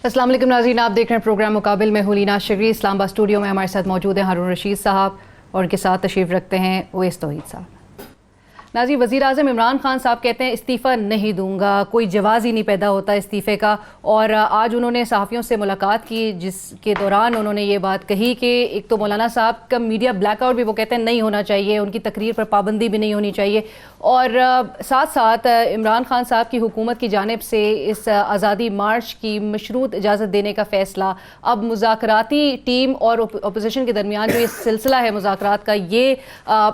السلام علیکم ناظرین، آپ دیکھ رہے ہیں پروگرام مقابل میں حلینا شگری۔ اسلام آباد اسٹوڈیو میں ہمارے ساتھ موجود ہیں ہارون رشید صاحب اور ان کے ساتھ تشریف رکھتے ہیں اویس توحید صاحب۔ ناظرین، وزیر اعظم عمران خان صاحب کہتے ہیں استعفیٰ نہیں دوں گا، کوئی جواز ہی نہیں پیدا ہوتا استعفے کا، اور آج انہوں نے صحافیوں سے ملاقات کی جس کے دوران انہوں نے یہ بات کہی کہ ایک تو مولانا صاحب کا میڈیا بلیک آؤٹ بھی وہ کہتے ہیں نہیں ہونا چاہیے، ان کی تقریر پر پابندی بھی نہیں ہونی چاہیے، اور ساتھ ساتھ عمران خان صاحب کی حکومت کی جانب سے اس آزادی مارچ کی مشروط اجازت دینے کا فیصلہ اب مذاکراتی ٹیم اور اپوزیشن کے درمیان جو یہ سلسلہ ہے مذاکرات کا، یہ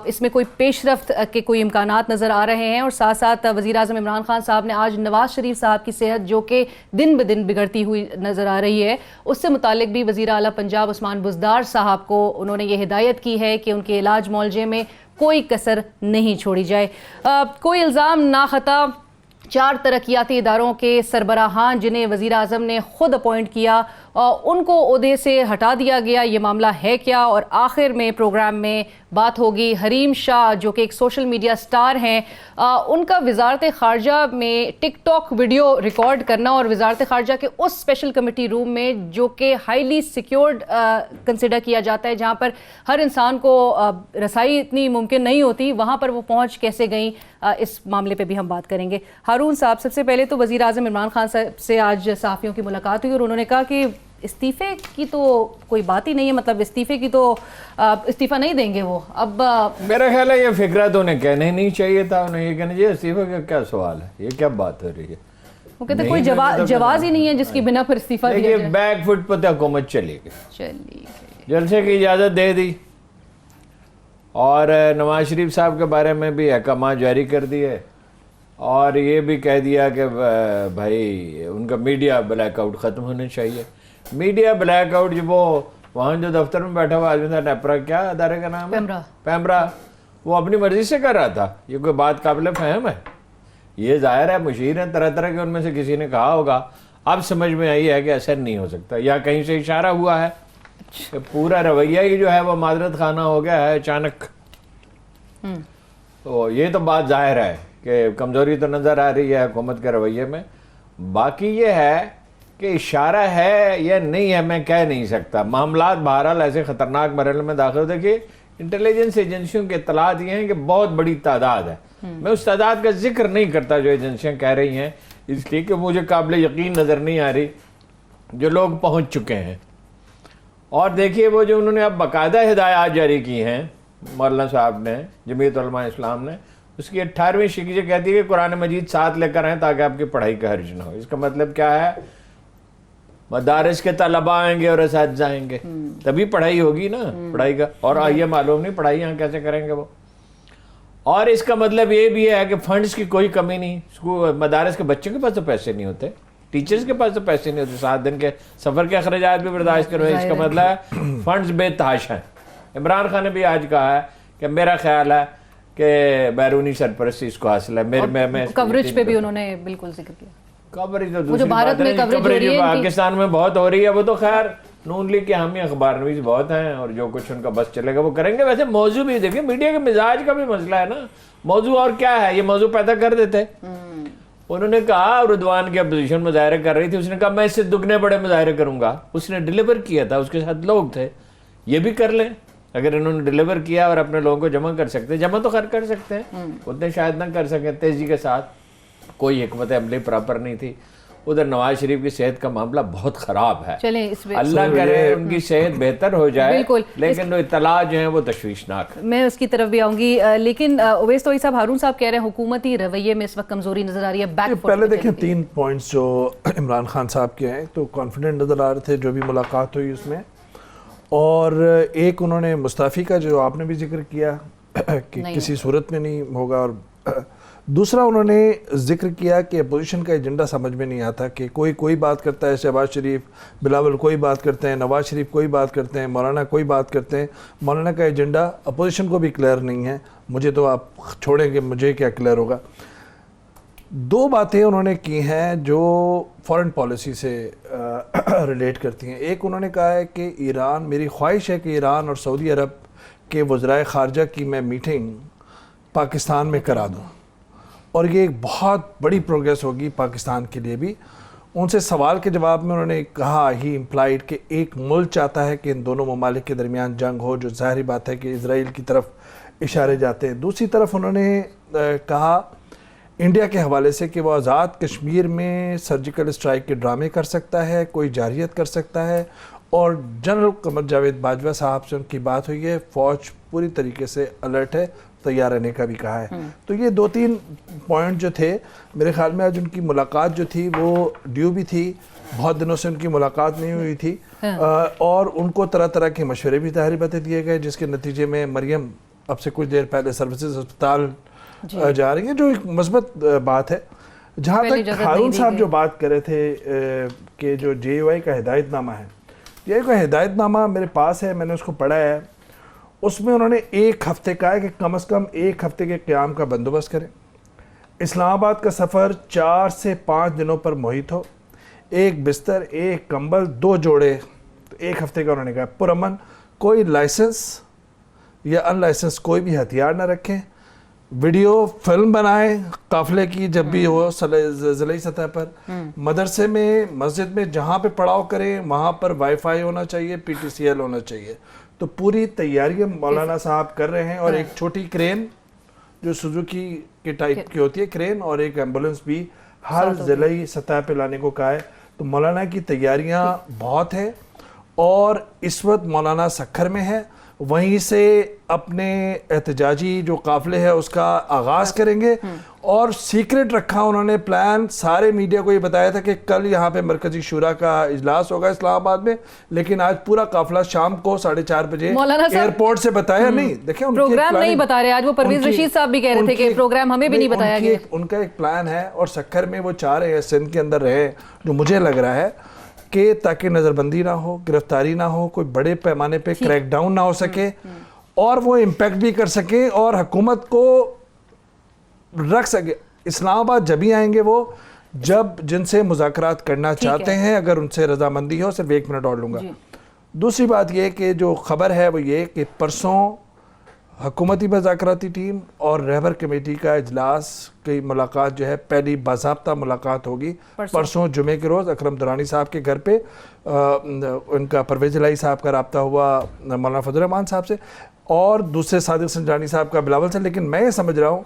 اس میں کوئی پیش رفت کے کوئی امکانات نظر آ رہے ہیں۔ اور ساتھ ساتھ وزیر اعظم عمران خان صاحب نے آج نواز شریف صاحب کی صحت جو کہ دن بدن بگڑتی ہوئی نظر آ رہی ہے، اس سے متعلق بھی وزیر اعلیٰ پنجاب عثمان بزدار صاحب کو انہوں نے یہ ہدایت کی ہے کہ ان کے علاج معالجے میں کوئی کسر نہیں چھوڑی جائے۔ کوئی الزام نہ خطا 4 ترقیاتی اداروں کے سربراہان جنہیں وزیر اعظم نے خود اپوائنٹ کیا ان کو عہدے سے ہٹا دیا گیا، یہ معاملہ ہے کیا؟ اور آخر میں پروگرام میں بات ہوگی حریم شاہ جو کہ ایک سوشل میڈیا سٹار ہیں، ان کا وزارت خارجہ میں ٹک ٹاک ویڈیو ریکارڈ کرنا اور وزارت خارجہ کے اس اسپیشل کمیٹی روم میں جو کہ ہائیلی سیکیورڈ کنسیڈر کیا جاتا ہے، جہاں پر ہر انسان کو رسائی اتنی ممکن نہیں ہوتی، وہاں پر وہ پہنچ کیسے گئیں، اس معاملے پہ بھی ہم بات کریں گے۔ ہارون صاحب، سب سے پہلے تو وزیر اعظم عمران خان صاحب سے آج صحافیوں کی ملاقات ہوئی اور انہوں نے کہا کہ استعفے کی تو کوئی بات ہی نہیں ہے، مطلب استعفے کی تو استعفیٰ نہیں دیں گے وہ۔ اب میرا خیال ہے یہ فکرہ تو انہیں کہنا ہی نہیں چاہیے تھا، انہیں یہ کہنا چاہیے استعفے کا کیا سوال ہے، یہ کیا بات ہو رہی ہے؟ وہ کہتے ہیں کوئی جواز ہی نہیں ہے جس کی بنا پر استعفیٰ دیا جائے۔ بیک فٹ پہ حکومت چلی گئی، جلسے کی اجازت دے دی اور نواز شریف صاحب کے بارے میں بھی احکامات جاری کر دیے اور یہ بھی کہہ دیا کہ بھائی ان کا میڈیا بلیک آؤٹ ختم ہونا چاہیے۔ میڈیا بلیک آؤٹ جو وہ وہاں جو دفتر میں بیٹھا ہوا آدمی تھا، نیپرا کیا ادارے کا نام ہے، پیمرا، وہ اپنی مرضی سے کر رہا تھا، یہ کوئی بات قابل فہم ہے؟ یہ ظاہر ہے مشیر ہیں طرح طرح کے، ان میں سے کسی نے کہا ہوگا، اب سمجھ میں آئی ہے کہ ایسا نہیں ہو سکتا، یا کہیں سے اشارہ ہوا ہے کہ پورا رویہ ہی جو ہے وہ معذرت خانہ ہو گیا ہے اچانک۔ تو یہ تو بات ظاہر ہے کہ کمزوری تو نظر آ رہی ہے حکومت کے رویے میں، باقی یہ ہے کہ اشارہ ہے یا نہیں ہے میں کہہ نہیں سکتا۔ معاملات بہرحال ایسے خطرناک مرحلے میں داخل ہوتے کہ انٹیلیجنس ایجنسیوں کے اطلاعات یہ ہیں کہ بہت بڑی تعداد ہے، میں اس تعداد کا ذکر نہیں کرتا جو ایجنسیاں کہہ رہی ہیں، اس لیے کہ مجھے قابل یقین نظر نہیں آ رہی جو لوگ پہنچ چکے ہیں۔ اور دیکھیے وہ جو انہوں نے اب باقاعدہ ہدایات جاری کی ہیں مولانا صاحب نے، جمعیت علماء اسلام نے، اس کی 18ویں شکیہ کہتی ہے کہ قرآن مجید ساتھ لے کر آئیں تاکہ آپ کی پڑھائی کا حرج نہ ہو۔ اس کا مطلب کیا ہے؟ مدارس کے طلباء آئیں گے اور اساتذہ آئیں گے تبھی پڑھائی ہوگی نا، پڑھائی کا، اور یہ معلوم نہیں پڑھائی یہاں کیسے کریں گے وہ۔ اور اس کا مطلب یہ بھی ہے کہ فنڈز کی کوئی کمی نہیں، مدارس کے بچوں کے پاس تو پیسے نہیں ہوتے، ٹیچرز کے پاس تو پیسے نہیں ہوتے، 7 دن کے سفر کے اخراجات بھی برداشت کرو، اس کا مطلب ہے فنڈز بے تحاشا ہیں۔ عمران خان نے بھی آج کہا ہے کہ میرا خیال ہے کہ بیرونی سرپرستی اس کو حاصل ہے، میں کوریج پہ بھی انہوں نے بالکل ذکر کیا، کوریج تو دوسری بات ہے، کوریج پاکستان میں بہت ہو رہی ہے، وہ تو خیر نون لیگ کے حامی اخبار نویس بہت ہیں اور جو کچھ ان کا بس چلے گا وہ کریں گے۔ ویسے موضوع بھی دیکھیں، میڈیا کے مزاج کا بھی مسئلہ ہے نا، موضوع اور کیا ہے، یہ موضوع پیدا کر دیتے۔ انہوں نے کہا رضوان کی اپوزیشن مظاہرے کر رہی تھی، اس نے کہا میں اس سے دگنے بڑے مظاہرے کروں گا، اس نے ڈیلیور کیا تھا، اس کے ساتھ لوگ تھے، یہ بھی کر لیں اگر انہوں نے ڈیلیور کیا اور اپنے لوگوں کو جمع کر سکتے، جمع تو خیر کر سکتے ہیں، اتنے شاید نہ کر سکیں تیزی کے ساتھ، کوئی حکمت عملی پراپر نہیں تھی۔ ادھر نواز شریف کی صحت کا معاملہ بہت خراب ہے، اللہ کرے ان کی صحت بہتر ہو جائے، لیکن اطلاع جو ہیں وہ تشویشناک ہے۔ میں اس کی طرف بھی آؤں گی، لیکن اویس توحید صاحب، ہارون صاحب کہہ رہے ہیں حکومتی رویے میں اس وقت کمزوری نظر آ رہی ہے، بیک فٹ۔ پہلے دیکھیں 3 پوائنٹس جو عمران خان صاحب کے ہیں تو کانفیڈنٹ نظر آ رہے تھے جو بھی ملاقات ہوئی اس میں، اور ایک انہوں نے مستعفی کا جو آپ نے بھی ذکر کیا کہ کسی صورت میں نہیں ہوگا، اور دوسرا انہوں نے ذکر کیا کہ اپوزیشن کا ایجنڈا سمجھ میں نہیں آتا کہ کوئی بات کرتا ہے، شہباز شریف، بلاول کوئی بات کرتے ہیں، نواز شریف کوئی بات کرتے ہیں، مولانا کوئی بات کرتے ہیں، مولانا کا ایجنڈا اپوزیشن کو بھی کلیئر نہیں ہے، مجھے تو آپ چھوڑیں گے مجھے کیا کلیئر ہوگا۔ 2 باتیں انہوں نے کی ہیں جو فارن پالیسی سے ریلیٹ کرتی ہیں۔ ایک انہوں نے کہا ہے کہ ایران، میری خواہش ہے کہ ایران اور سعودی عرب کے وزرائے خارجہ کی میں میٹنگ پاکستان میں کرا دوں، اور یہ ایک بہت بڑی پروگریس ہوگی پاکستان کے لیے بھی۔ ان سے سوال کے جواب میں انہوں نے کہا ہی امپلائڈ کہ ایک ملک چاہتا ہے کہ ان دونوں ممالک کے درمیان جنگ ہو، جو ظاہری بات ہے کہ اسرائیل کی طرف اشارے جاتے ہیں۔ دوسری طرف انہوں نے کہا انڈیا کے حوالے سے کہ وہ آزاد کشمیر میں سرجیکل اسٹرائک کے ڈرامے کر سکتا ہے، کوئی جارحیت کر سکتا ہے، اور جنرل قمر جاوید باجوہ صاحب سے ان کی بات ہوئی ہے، فوج پوری طریقے سے الرٹ ہے، تیار رہنے کا بھی کہا ہے۔ تو یہ 2-3 پوائنٹ جو تھے میرے خیال میں آج ان کی ملاقات جو تھی وہ ڈیو بھی تھی، بہت دنوں سے ان کی ملاقات نہیں ہوئی تھی، اور ان کو طرح طرح کے مشورے بھی ظاہری باتیں دیے گئے، جس کے نتیجے میں مریم اب سے کچھ دیر پہلے سروسز اسپتال جا رہی ہیں، جو ایک مثبت بات ہے۔ جہاں تک ہارون صاحب جو بات کر رہے تھے کہ جو جے یو آئی کا ہدایت نامہ ہے، یہ کوئی ہدایت نامہ میرے پاس ہے، میں نے اس کو پڑھا ہے، اس میں انہوں نے 1 ہفتے کا ہے کہ کم از کم 1 ہفتے کے قیام کا بندوبست کریں، اسلام آباد کا سفر 4 سے 5 دنوں پر محیط ہو، 1 بستر، 1 کمبل، 2 جوڑے، 1 ہفتے کا انہوں نے کہا پرامن، کوئی لائسنس یا ان لائسنس کوئی بھی ہتھیار نہ رکھیں، ویڈیو فلم بنائیں قافلے کی جب بھی ہو ضلعی سطح پر، مدرسے میں مسجد میں جہاں پہ پڑھاؤ کریں وہاں پر وائی فائی ہونا چاہیے، پی ٹی سی ایل ہونا چاہیے۔ تو پوری تیاریاں مولانا صاحب کر رہے ہیں، اور ایک چھوٹی کرین جو سوزوکی کے ٹائپ کی ہوتی ہے کرین، اور ایک ایمبولنس بھی ہر ضلعی سطح پہ لانے کو کہا ہے۔ تو مولانا کی تیاریاں بہت ہیں، اور اس وقت مولانا سکھر میں ہے، وہیں سے اپنے احتجاجی جو قافلے ہے اس کا آغاز کریں گے، اور سیکرٹ رکھا انہوں نے پلان، سارے میڈیا کو یہ بتایا تھا کہ کل یہاں پہ مرکزی شورا کا اجلاس ہوگا اسلام آباد میں، لیکن آج پورا قافلہ شام کو 4:30 بجے ایئرپورٹ سے بتایا نہیں۔ دیکھیں پروگرام نہیں بتا رہے، آج وہ پرویز رشید صاحب بھی کہہ رہے تھے کہ پروگرام ہمیں بھی نہیں بتایا گیا۔ ان کا ایک پلان ہے، اور سکھر میں وہ چاہ رہے ہیں سندھ کے اندر رہے، جو مجھے لگ رہا ہے کہ تاکہ نظر بندی نہ ہو، گرفتاری نہ ہو، کوئی بڑے پیمانے پہ کریک ڈاؤن نہ ہو سکے، اور وہ امپیکٹ بھی کر سکیں اور حکومت کو رکھ سکے۔ اسلام آباد جب ہی آئیں گے وہ جب جن سے مذاکرات کرنا چاہتے ہیں، اگر ان سے رضامندی ہو۔ صرف 1 منٹ اور لوں گا۔ دوسری بات یہ کہ جو خبر ہے وہ یہ کہ پرسوں حکومتی مذاکراتی ٹیم اور رہبر کمیٹی کا اجلاس کی ملاقات جو ہے پہلی باضابطہ ملاقات ہوگی پرسوں جمعے کے روز اکرم درانی صاحب کے گھر پہ۔ ان کا پرویز الہی صاحب کا رابطہ ہوا مولانا فضل الرحمان صاحب سے، اور دوسرے صادق سنجانی صاحب کا بلاول سے، لیکن میں یہ سمجھ رہا ہوں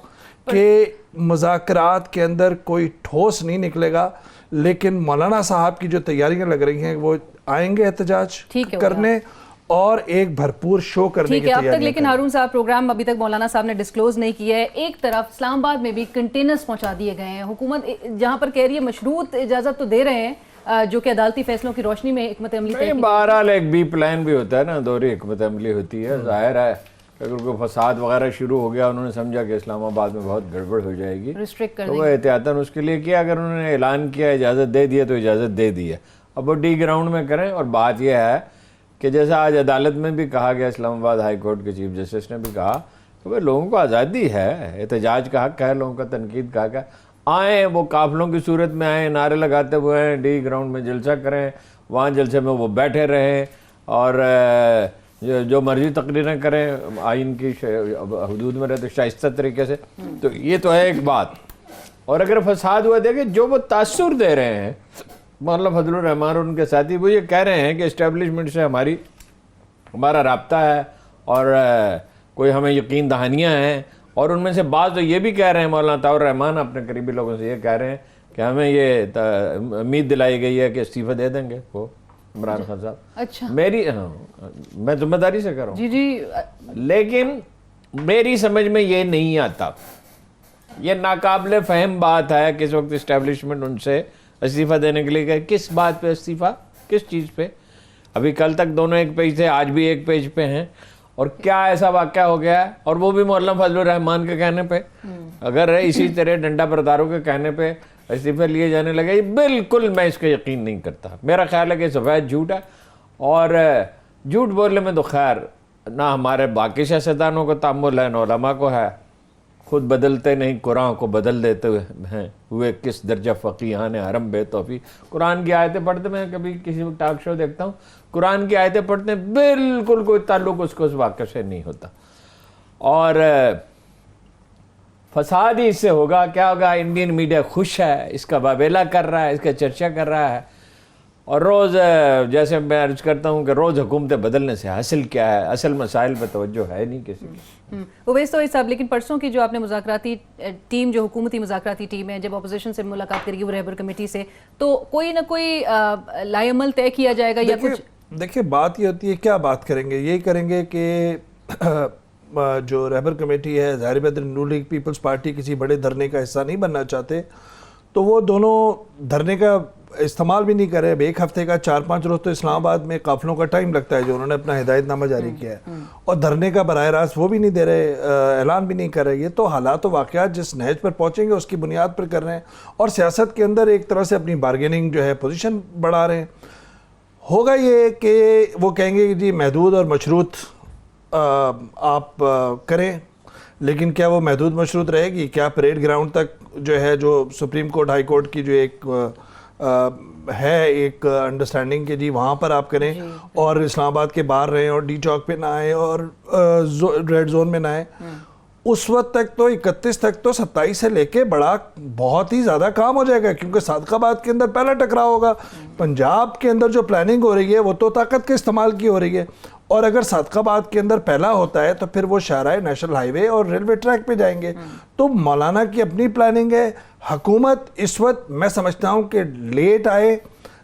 کہ مذاکرات کے اندر کوئی ٹھوس نہیں نکلے گا، لیکن مولانا صاحب کی جو تیاریاں لگ رہی ہیں وہ آئیں گے احتجاج کرنے اور ایک بھرپور شو کرنے کی تیاری۔ اب تک لیکن ہارون صاحب پروگرام ابھی تک مولانا صاحب نے ڈسکلوز نہیں کیا ہے۔ ایک طرف اسلام آباد میں بھی کنٹینرز پہنچا دیے گئے ہیں، حکومت جہاں پر کہہ رہی ہے مشروط اجازت تو دے رہے ہیں، جو کہ عدالتی فیصلوں کی روشنی میں حکمت عملی بہرحال ایک بی پلان بھی ہوتا ہے نا، دوہری حکمت عملی ہوتی ہے۔ ظاہر ہے اگر کوئی فساد وغیرہ شروع ہو گیا، انہوں نے سمجھا کہ اسلام آباد میں بہت گڑبڑ ہو جائے گی تو وہ احتیاطاً اس کے لیے کیا، اگر انہوں نے اعلان کیا اجازت دے دیا تو اجازت دے دی ہے، اب وہ ڈی گراؤنڈ میں کریں۔ اور بات یہ ہے کہ جیسا آج عدالت میں بھی کہا گیا، اسلام آباد ہائی کورٹ کے چیف جسٹس نے بھی کہا کہ بھئی لوگوں کو آزادی ہے، احتجاج کا حق ہے، لوگوں کا تنقید کا حق ہے، آئیں وہ قافلوں کی صورت میں آئیں، نعرے لگاتے ہوئے ہیں، ڈی گراؤنڈ میں جلسہ کریں، وہاں جلسے میں وہ بیٹھے رہیں اور جو مرضی تقریریں کریں، آئین کی حدود میں رہتے شائستہ طریقے سے۔ تو یہ تو ہے ایک بات۔ اور اگر فساد ہوا، دیکھیں جو وہ تاثر دے رہے ہیں مولانا فضل الرحمان اور ان کے ساتھی، وہ یہ کہہ رہے ہیں کہ اسٹیبلشمنٹ سے ہمارا رابطہ ہے اور کوئی ہمیں یقین دہانیاں ہیں، اور ان میں سے بعض تو یہ بھی کہہ رہے ہیں، مولانا طاہر الرحمان اپنے قریبی لوگوں سے یہ کہہ رہے ہیں کہ ہمیں یہ امید دلائی گئی ہے کہ استعفیٰ دے دیں گے وہ عمران خان صاحب۔ اچھا، میں ذمہ داری سے کہہ رہا ہوں جی، لیکن میری سمجھ میں یہ نہیں آتا، یہ ناقابل فہم بات ہے کہ اس وقت اسٹیبلشمنٹ ان سے استعفیٰ دینے کے لیے کہ کس بات پہ استعفیٰ، کس چیز پہ؟ ابھی کل تک دونوں ایک پیج تھے، آج بھی ایک پیج پہ ہیں، اور کیا ایسا واقعہ ہو گیا ہے، اور وہ بھی مولانا فضل الرحمان کے کہنے پہ؟ اگر اسی طرح ڈنڈا برداروں کے کہنے پہ استعفیٰ لیے جانے لگے، بالکل میں اس کا یقین نہیں کرتا۔ میرا خیال ہے کہ سفید جھوٹ ہے، اور جھوٹ بولنے میں تو خیر نہ ہمارے باقی سیاستدانوں کو تحمل ہے، نہ علماء کو ہے، خود بدلتے نہیں قرآن کو بدل دیتے ہیں، ہوئے کس درجہ فقیہان حرم بے توفیق۔ قرآن کی آیتیں پڑھتے، میں کبھی کسی ٹاک شو دیکھتا ہوں، قرآن کی آیتیں پڑھتے ہیں، بالکل کوئی تعلق اس کو اس واقعے سے نہیں ہوتا۔ اور فساد ہی اس سے ہوگا. کیا ہوگا؟ انڈین میڈیا خوش ہے, اس کا بابیلا کر رہا ہے, اس کا چرچا کر رہا ہے, اور روز جیسے میں عرض کرتا ہوں کہ روز حکومتیں بدلنے سے حاصل کیا ہے؟ اصل مسائل پہ توجہ ہے نہیں کسی کی. اویس توحید صاحب, لیکن پرسوں کی جو آپ نے مذاکراتی ٹیم, جو حکومتی مذاکراتی ٹیم ہے, جب اپوزیشن سے ملاقات کرے گی وہ رہبر کمیٹی سے, تو کوئی نہ کوئی لائے عمل طے کیا جائے گا یا کچھ؟ دیکھیں بات یہ ہوتی ہے, کیا بات کریں گے؟ یہی کریں گے کہ جو رہبر کمیٹی ہے, ظاہر بات نون لیگ پیپلز پارٹی کسی بڑے دھرنے کا حصہ نہیں بننا چاہتے, تو وہ دونوں دھرنے کا استعمال بھی نہیں کر رہے. اب ایک ہفتے کا 4-5 روز تو اسلام آباد میں قافلوں کا ٹائم لگتا ہے جو انہوں نے اپنا ہدایت نامہ جاری کیا ہے, اور دھرنے کا براہ راست وہ بھی نہیں دے رہے, اعلان بھی نہیں کر رہے. یہ تو حالات و واقعات جس نہج پر پہنچیں گے اس کی بنیاد پر کر رہے ہیں, اور سیاست کے اندر ایک طرح سے اپنی بارگیننگ جو ہے پوزیشن بڑھا رہے ہیں. ہوگا یہ کہ وہ کہیں گے کہ جی محدود اور مشروط آپ کریں, لیکن کیا وہ محدود مشروط رہے گی؟ کیا پریڈ گراؤنڈ تک جو ہے, جو سپریم کورٹ ہائی کورٹ کی جو ایک ہے ایک انڈرسٹینڈنگ کہ جی وہاں پر آپ کریں اور اسلام آباد کے باہر رہیں اور ڈی چوک پہ نہ آئیں اور ریڈ زون میں نہ آئیں؟ اس وقت تک تو 31 تک تو 27 سے لے کے بڑا بہت ہی زیادہ کام ہو جائے گا, کیونکہ صادق آباد کے اندر پہلا ٹکراؤ ہوگا. پنجاب کے اندر جو پلاننگ ہو رہی ہے وہ تو طاقت کے استعمال کی ہو رہی ہے, اور اگر صادق آباد کے اندر پہلا ہوتا ہے تو پھر وہ شاہراہ نیشنل ہائی وے اور ریلوے ٹریک پہ جائیں گے. تو مولانا کی اپنی پلاننگ ہے. حکومت اس وقت میں سمجھتا ہوں کہ لیٹ آئے,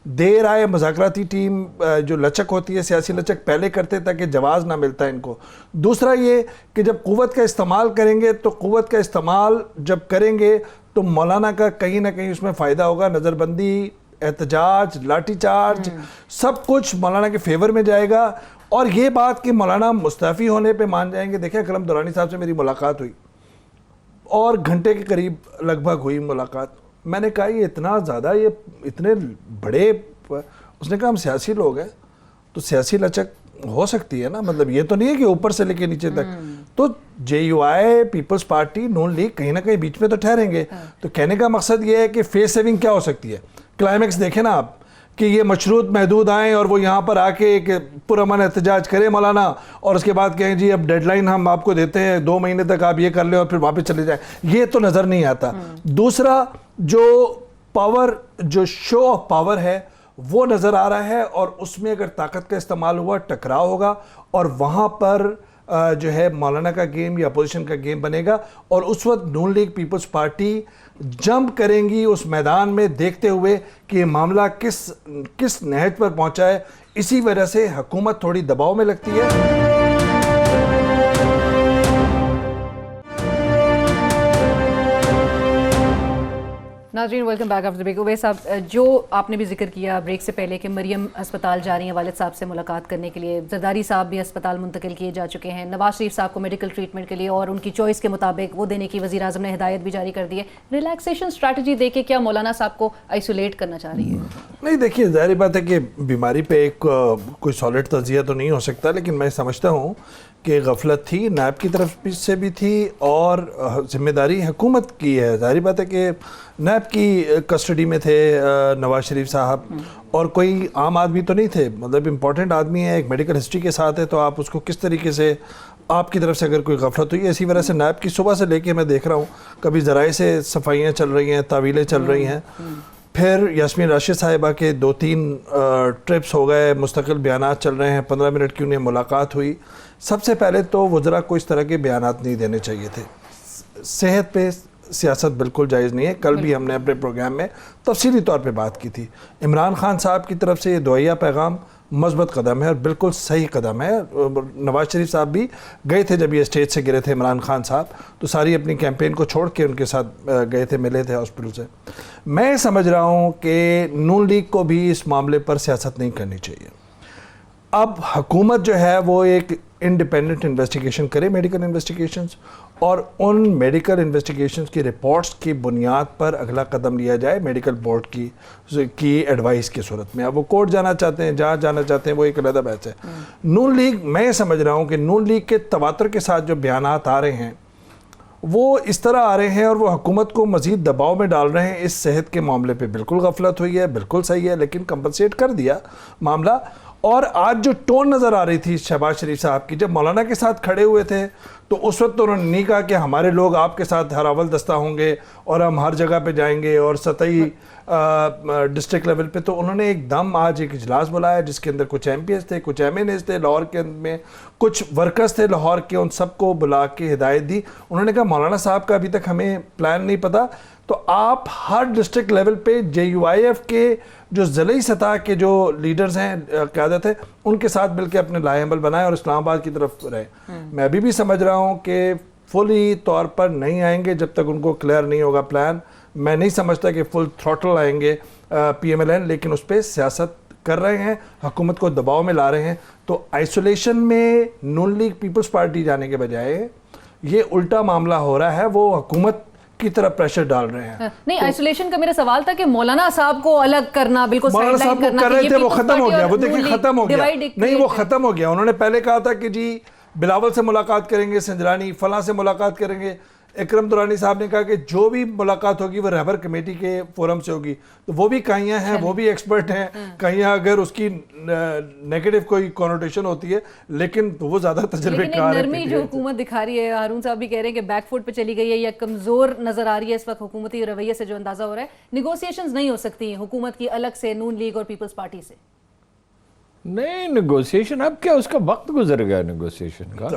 دیر آئے. مذاکراتی ٹیم جو لچک ہوتی ہے, سیاسی لچک پہلے کرتے تاکہ جواز نہ ملتا ان کو. دوسرا یہ کہ جب قوت کا استعمال کریں گے تو قوت کا استعمال جب کریں گے تو مولانا کا کہیں نہ کہیں اس میں فائدہ ہوگا. نظر بندی, احتجاج, لاٹھی چارج, سب کچھ مولانا کے فیور میں جائے گا. اور یہ بات کہ مولانا مستعفی ہونے پہ مان جائیں گے, دیکھیں اکرم درانی صاحب سے میری ملاقات ہوئی اور گھنٹے کے قریب لگ بھگ ہوئی ملاقات. میں نے کہا یہ اتنا زیادہ, یہ اتنے بڑے, اس نے کہا ہم سیاسی لوگ ہیں تو سیاسی لچک ہو سکتی ہے نا, مطلب یہ تو نہیں ہے کہ اوپر سے لے کے نیچے تک. تو JUI, پیپلز پارٹی, نون لیگ کہیں نہ کہیں بیچ میں تو ٹھہریں گے. تو کہنے کا مقصد یہ ہے کہ فیس سیونگ کیا ہو سکتی ہے. کلائمیکس دیکھیں نا آپ کہ یہ مشروط محدود آئیں اور وہ یہاں پر آ کے ایک پرامن احتجاج کرے مولانا, اور اس کے بعد کہیں جی اب ڈیڈ لائن ہم آپ کو دیتے ہیں 2 مہینے تک آپ یہ کر لیں اور پھر واپس چلے جائیں. یہ تو نظر نہیں آتا. دوسرا جو پاور, جو شو آف پاور ہے وہ نظر آ رہا ہے, اور اس میں اگر طاقت کا استعمال ہوا ٹکراؤ ہوگا, اور وہاں پر جو ہے مولانا کا گیم یا اپوزیشن کا گیم بنے گا. اور اس وقت نون لیگ پیپلز پارٹی جمپ کریں گی اس میدان میں, دیکھتے ہوئے کہ یہ معاملہ کس نہج پر پہنچا ہے. اسی وجہ سے حکومت تھوڑی دباؤ میں لگتی ہے. ناظرین welcome back after break. Owais صاحب, جو آپ نے بھی ذکر کیا بریک سے پہلے کہ مریم ہسپتال جا رہی ہیں والد صاحب سے ملاقات کرنے کے لیے, زرداری صاحب بھی ہسپتال منتقل کیے جا چکے ہیں, نواز شریف صاحب کو میڈیکل ٹریٹمنٹ کے لیے اور ان کی چوائس کے مطابق وہ دینے کی وزیر اعظم نے ہدایت بھی جاری کر دی ہے. ریلیکسیشن اسٹریٹجی دے کے کیا مولانا صاحب کو آئسولیٹ کرنا چاہ رہی ہے؟ نہیں دیکھیے, ظاہر بات ہے کہ بیماری پہ ایک کوئی سالڈ تجزیہ تو نہیں ہو سکتا, لیکن میں سمجھتا ہوں کہ غفلت تھی, نیب کی طرف سے بھی تھی, اور ذمہ داری حکومت کی ہے. ظاہر بات ہے کہ نیب کی کسٹڈی میں تھے نواز شریف صاحب, اور کوئی عام آدمی تو نہیں تھے, مطلب امپورٹنٹ آدمی ہے, ایک میڈیکل ہسٹری کے ساتھ ہے, تو آپ اس کو کس طریقے سے, آپ کی طرف سے اگر کوئی غفلت ہوئی ہے. اسی وجہ سے نیب کی صبح سے لے کے میں دیکھ رہا ہوں کبھی ذرائع سے صفائیاں چل رہی ہیں, تعویلیں چل رہی ہیں, پھر یاسمین راشد صاحبہ کے 2-3 ٹرپس ہو گئے, مستقل بیانات چل رہے ہیں, 15 منٹ کی انہیں ملاقات ہوئی. سب سے پہلے تو وزراء کو اس طرح کے بیانات نہیں دینے چاہیے تھے. صحت پہ سیاست بالکل جائز نہیں ہے. کل بھی ہم نے اپنے پروگرام میں تفصیلی طور پہ بات کی تھی. عمران خان صاحب کی طرف سے یہ دعائیہ پیغام مثبت قدم ہے اور بالکل صحیح قدم ہے. نواز شریف صاحب بھی گئے تھے جب یہ اسٹیج سے گرے تھے عمران خان صاحب, تو ساری اپنی کیمپین کو چھوڑ کے ان کے ساتھ گئے تھے, ملے تھے ہاسپٹل سے. میں سمجھ رہا ہوں کہ نون لیگ کو بھی اس معاملے پر سیاست نہیں کرنی چاہیے. اب حکومت جو ہے وہ ایک انڈیپینڈنٹ انویسٹیگیشن کرے, میڈیکل انویسٹیگیشنز, اور ان میڈیکل انویسٹیگیشنز کی رپورٹس کی بنیاد پر اگلا قدم لیا جائے میڈیکل بورڈ کی ایڈوائس کی صورت میں. اب وہ کورٹ جانا چاہتے ہیں, جہاں جانا چاہتے ہیں, وہ ایک علیحدہ بحث ہے. نون لیگ, میں سمجھ رہا ہوں کہ نون لیگ کے تواتر کے ساتھ جو بیانات آ رہے ہیں وہ اس طرح آ رہے ہیں اور وہ حکومت کو مزید دباؤ میں ڈال رہے ہیں. اس صحت کے معاملے پہ بالکل غفلت ہوئی ہے, بالکل صحیح ہے, لیکن کمپنسیٹ کر دیا معاملہ. اور آج جو ٹون نظر آ رہی تھی شہباز شریف صاحب کی، جب مولانا کے ساتھ کھڑے ہوئے تھے تو اس وقت تو انہوں نے نہیں کہا کہ ہمارے لوگ آپ کے ساتھ ہر اول دستہ ہوں گے اور ہم ہر جگہ پہ جائیں گے اور سطحی ڈسٹرکٹ لیول پہ. تو انہوں نے ایک دم آج ایک اجلاس بلایا جس کے اندر کچھ ایم پی ایس تھے، کچھ ایم این ایز تھے لاہور کے میں، کچھ ورکرز تھے لاہور کے، ان سب کو بلا کے ہدایت دی. انہوں نے کہا مولانا صاحب کا ابھی تک ہمیں پلان نہیں پتا، تو آپ ہر ڈسٹرکٹ لیول پہ جے یو آئی ایف کے جو ضلعی سطح کے جو لیڈرز ہیں، قیادت ہے، ان کے ساتھ مل کے اپنے لائحہ عمل بنائیں اور اسلام آباد کی طرف رہیں. میں ابھی بھی سمجھ رہا ہوں کہ فلی طور پر نہیں آئیں گے جب تک ان کو کلیئر نہیں ہوگا پلان. میں نہیں سمجھتا کہ فل تھروٹل آئیں گے پی ایم ایل این، لیکن اس پہ سیاست کر رہے ہیں، حکومت کو دباؤ میں لا رہے ہیں. تو آئسولیشن میں نون لیگ پیپلز پارٹی جانے کے بجائے یہ الٹا معاملہ ہو رہا ہے، وہ حکومت کی طرف پریشر ڈال رہے ہیں. نہیں، آئسولیشن کا میرا سوال تھا کہ مولانا صاحب کو الگ کرنا، بالکل مولانا صاحب کو کر رہے تھے، وہ ختم ہو گیا. وہ دیکھیں ختم ہو گیا. نہیں، وہ ختم ہو گیا. انہوں نے پہلے کہا تھا کہ جی بلاول سے ملاقات کریں گے، سنجرانی فلاں سے ملاقات کریں گے. اکرم درانی صاحب نے کہا کہ جو بھی ملاقات ہوگی وہ رہبر کمیٹی کے فورم سے ہوگی. تو وہ بھی کائیاں ہیں، وہ بھی ایکسپرٹ ہیں. کائیاں اگر اس کی نیگیٹو کوئی کونوٹیشن ہوتی ہے، لیکن وہ زیادہ تجربے کار ہے. نرمی جو حکومت دکھا رہی ہے، ہارون صاحب بھی کہہ رہے ہیں کہ بیک فوٹ پہ چلی گئی ہے یا کمزور نظر آ رہی ہے اس وقت حکومتی رویے سے، جو اندازہ ہو رہا ہے نیگوسیشنز نہیں ہو سکتی حکومت کی الگ سے نون لیگ اور پیپلز پارٹی سے. نہیں، نیگوسیشن اب کیا، اس کا وقت گزر گیا نیگوسیشن کا.